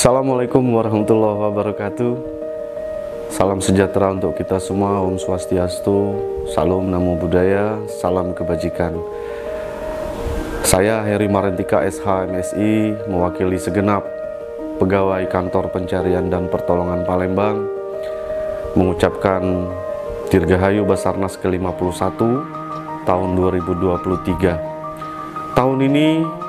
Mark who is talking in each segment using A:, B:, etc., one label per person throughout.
A: Assalamualaikum warahmatullahi wabarakatuh. Salam sejahtera untuk kita semua. Om Swastiastu, Salam Namo Buddhaya, salam kebajikan. Saya Heri Marentika SH MSI, mewakili segenap pegawai Kantor Pencarian dan Pertolongan Palembang, mengucapkan Dirgahayu Basarnas ke-51 tahun 2023. Tahun ini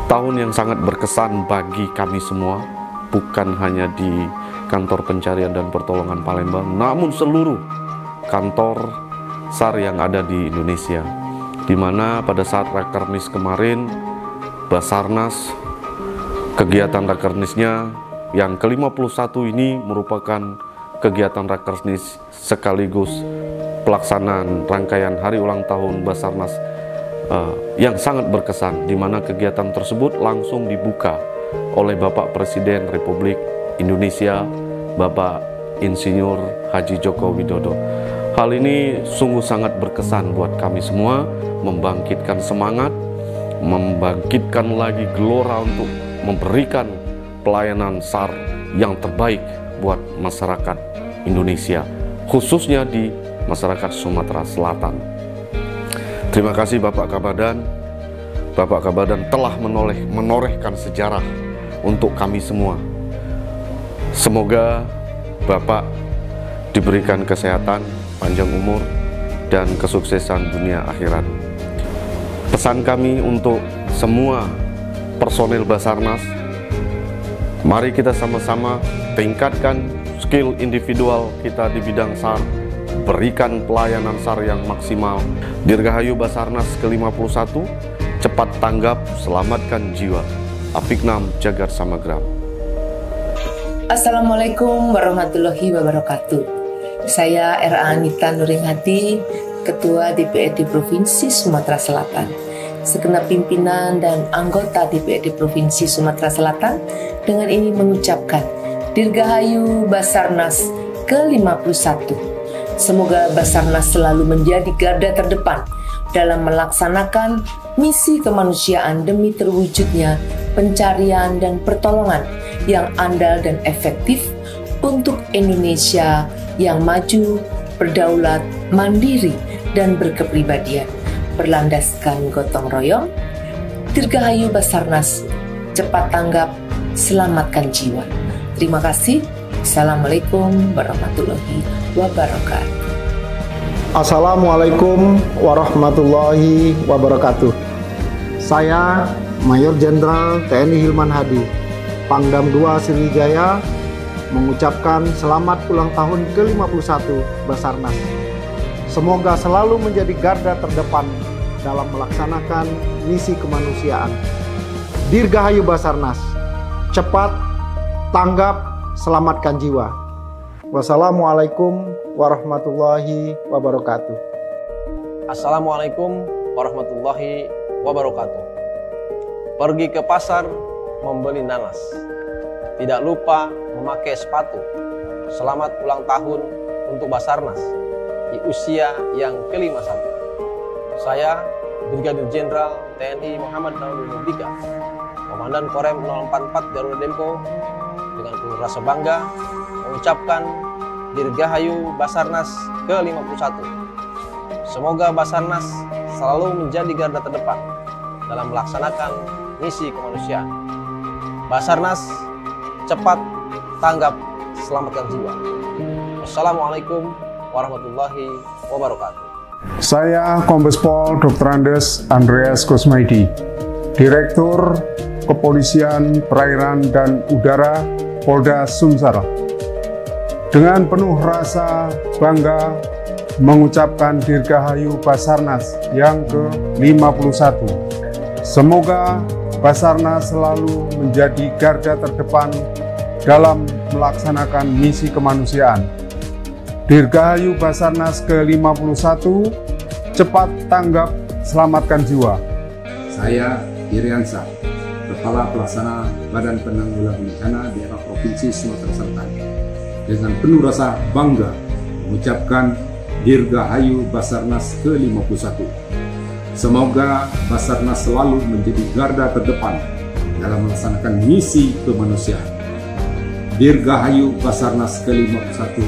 A: tahun yang sangat berkesan bagi kami semua, bukan hanya di Kantor Pencarian dan Pertolongan Palembang, namun seluruh kantor SAR yang ada di Indonesia, di mana pada saat Rakernis kemarin, Basarnas, kegiatan Rakernisnya yang ke-51 ini merupakan kegiatan Rakernis sekaligus pelaksanaan rangkaian hari ulang tahun Basarnas yang sangat berkesan, di mana kegiatan tersebut langsung dibuka oleh Bapak Presiden Republik Indonesia, Bapak Insinyur Haji Joko Widodo. Hal ini sungguh sangat berkesan buat kami semua, membangkitkan semangat, membangkitkan lagi gelora untuk memberikan pelayanan SAR yang terbaik buat masyarakat Indonesia, khususnya di masyarakat Sumatera Selatan. Terima kasih Bapak Kabadan. Bapak Kabadan telah menorehkan sejarah untuk kami semua. Semoga Bapak diberikan kesehatan, panjang umur, dan kesuksesan dunia akhirat. Pesan kami untuk semua personel Basarnas, mari kita sama-sama tingkatkan skill individual kita di bidang SAR, berikan pelayanan SAR yang maksimal. Dirgahayu Basarnas ke-51, cepat tanggap, selamatkan jiwa. Apignam Jagat Samagram.
B: Assalamualaikum warahmatullahi wabarakatuh. Saya R.A. Anita Nuringhati, Ketua DPRD Provinsi Sumatera Selatan. Segenap pimpinan dan anggota DPRD Provinsi Sumatera Selatan dengan ini mengucapkan Dirgahayu Basarnas ke-51. Semoga Basarnas selalu menjadi garda terdepan dalam melaksanakan misi kemanusiaan demi terwujudnya pencarian dan pertolongan yang andal dan efektif untuk Indonesia yang maju, berdaulat, mandiri, dan berkepribadian, berlandaskan gotong royong. Dirgahayu Basarnas, cepat tanggap, selamatkan jiwa. Terima kasih. Assalamualaikum warahmatullahi wabarakatuh.
C: Assalamualaikum warahmatullahi wabarakatuh. Saya Mayor Jenderal TNI Hilman Hadi, Pangdam 2 Sriwijaya, mengucapkan selamat ulang tahun ke-51 Basarnas. Semoga selalu menjadi garda terdepan dalam melaksanakan misi kemanusiaan. Dirgahayu Basarnas, cepat, tanggap, selamatkan jiwa. Wassalamualaikum warahmatullahi wabarakatuh.
D: Assalamualaikum warahmatullahi wabarakatuh. Pergi ke pasar membeli nanas, tidak lupa memakai sepatu. Selamat ulang tahun untuk Basarnas di usia yang ke-51. Saya Brigadir Jenderal TNI Muhammad Nawawi Mubika, Komandan Korem 044 Garuda Dempo, dengan penuh rasa bangga mengucapkan Dirgahayu Basarnas ke-51. Semoga Basarnas selalu menjadi garda terdepan dalam melaksanakan misi kemanusiaan. Basarnas, cepat, tanggap, selamatkan jiwa. Wassalamualaikum warahmatullahi wabarakatuh.
E: Saya Kombes Pol Dr. Andes Andreas Kusmaidi, Direktur Kepolisian Perairan dan Udara Polda Sumsel. Dengan penuh rasa bangga mengucapkan Dirgahayu Basarnas yang ke-51. Semoga Basarnas selalu menjadi garda terdepan dalam melaksanakan misi kemanusiaan. Dirgahayu Basarnas ke-51, cepat tanggap, selamatkan jiwa.
F: Saya Iriansa, Kepala Pelaksana Badan Penanggulangan Bencana Daerah Provinsi Sumatera Selatan, dengan penuh rasa bangga mengucapkan Dirgahayu Basarnas ke-51. Semoga Basarnas selalu menjadi garda terdepan dalam melaksanakan misi kemanusiaan. Dirgahayu Basarnas ke-51,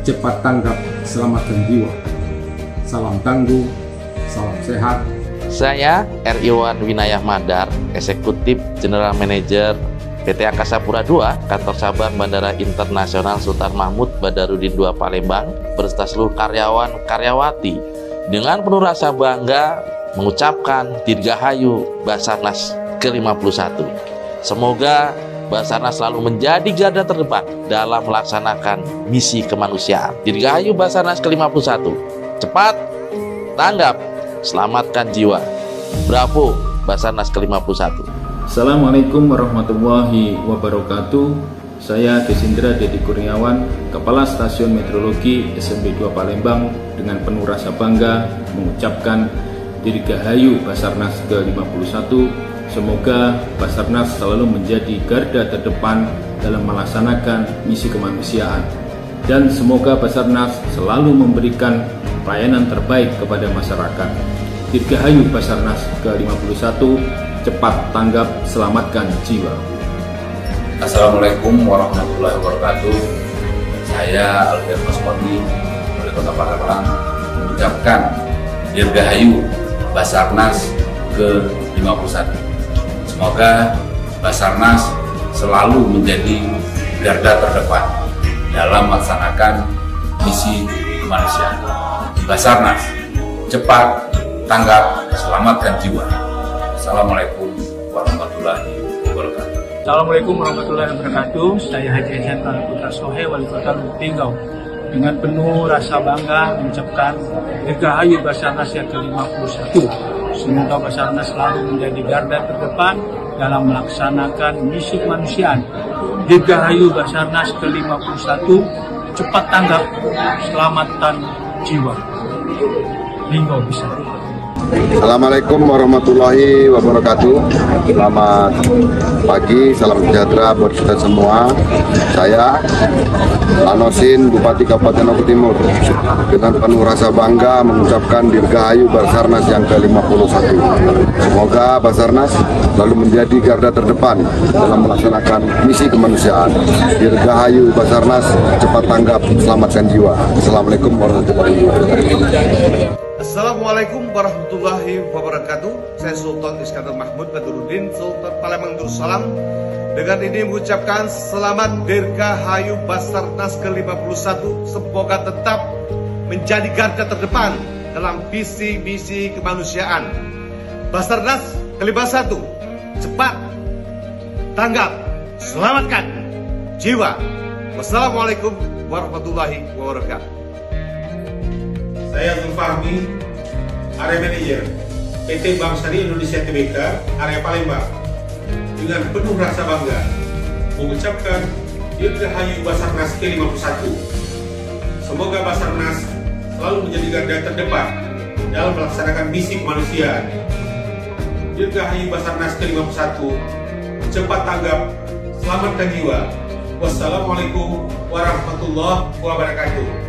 F: cepat tanggap, selamatkan jiwa. Salam tangguh, salam sehat.
G: Saya Riwan Winayah Madar, Eksekutif General Manager PT Angkasa Pura II, Kantor Cabang Bandara Internasional Sultan Mahmud Badarudin II Palembang, beserta seluruh karyawan-karyawati, dengan penuh rasa bangga mengucapkan Dirgahayu Basarnas ke-51. Semoga Basarnas selalu menjadi garda terdepan dalam melaksanakan misi kemanusiaan. Dirgahayu Basarnas ke-51, cepat, tanggap, selamatkan jiwa. Bravo Basarnas ke-51.
H: Assalamualaikum warahmatullahi wabarakatuh. Saya Desindra Dedi Kurniawan, Kepala Stasiun Meteorologi SMB 2 Palembang, dengan penuh rasa bangga mengucapkan Dirgahayu Basarnas ke-51. Semoga Basarnas selalu menjadi garda terdepan dalam melaksanakan misi kemanusiaan, dan semoga Basarnas selalu memberikan pelayanan terbaik kepada masyarakat. Dirgahayu Basarnas ke-51, cepat tanggap, selamatkan jiwa.
I: Assalamualaikum warahmatullahi wabarakatuh. Saya Alfian Maskoni, Wali Kota Palembang, mengucapkan Dirgahayu Basarnas ke-51. Semoga Basarnas selalu menjadi garda terdepan dalam melaksanakan misi kemanusiaan. Basarnas, cepat tanggap, selamatkan jiwa. Assalamualaikum warahmatullahi wabarakatuh.
J: Assalamualaikum warahmatullahi wabarakatuh. Saya Haji Hendra Putra Sohe, Wali Kota Lubuk Linggau, dengan penuh rasa bangga mengucapkan Dirgahayu Basarnas yang ke-51. Semoga Basarnas selalu menjadi garda terdepan dalam melaksanakan misi kemanusiaan. Dirgahayu Basarnas ke-51, cepat tanggap, selamatkan jiwa. Linggau bisa.
K: Assalamualaikum warahmatullahi wabarakatuh. Selamat pagi, salam sejahtera buat kita semua. Saya Anosin, Bupati Kabupaten Lombok Timur, dengan penuh rasa bangga mengucapkan Dirgahayu Basarnas yang ke-51. Semoga Basarnas selalu menjadi garda terdepan dalam melaksanakan misi kemanusiaan. Dirgahayu Basarnas, cepat tanggap, selamatkan jiwa. Assalamualaikum warahmatullahi wabarakatuh.
L: Assalamualaikum warahmatullahi wabarakatuh. Saya Sultan Iskandar Mahmud Badarudin, Sultan Palembang Darussalam, dengan ini mengucapkan selamat Dirgahayu Basarnas ke-51. Semoga tetap menjadi garda terdepan dalam visi-misi kemanusiaan. Basarnas ke-51, cepat, tanggap, selamatkan jiwa. Wassalamualaikum warahmatullahi wabarakatuh.
M: Saya Zulfahmi, Area Manajer PT Bank Syariah Indonesia Tbk, Area Palembang, dengan penuh rasa bangga mengucapkan Dirgahayu Basarnas ke-51. Semoga Basarnas selalu menjadi garda terdepan dalam melaksanakan misi kemanusiaan. Dirgahayu Basarnas ke-51, cepat tanggap, selamatkan jiwa. Wassalamualaikum warahmatullahi wabarakatuh.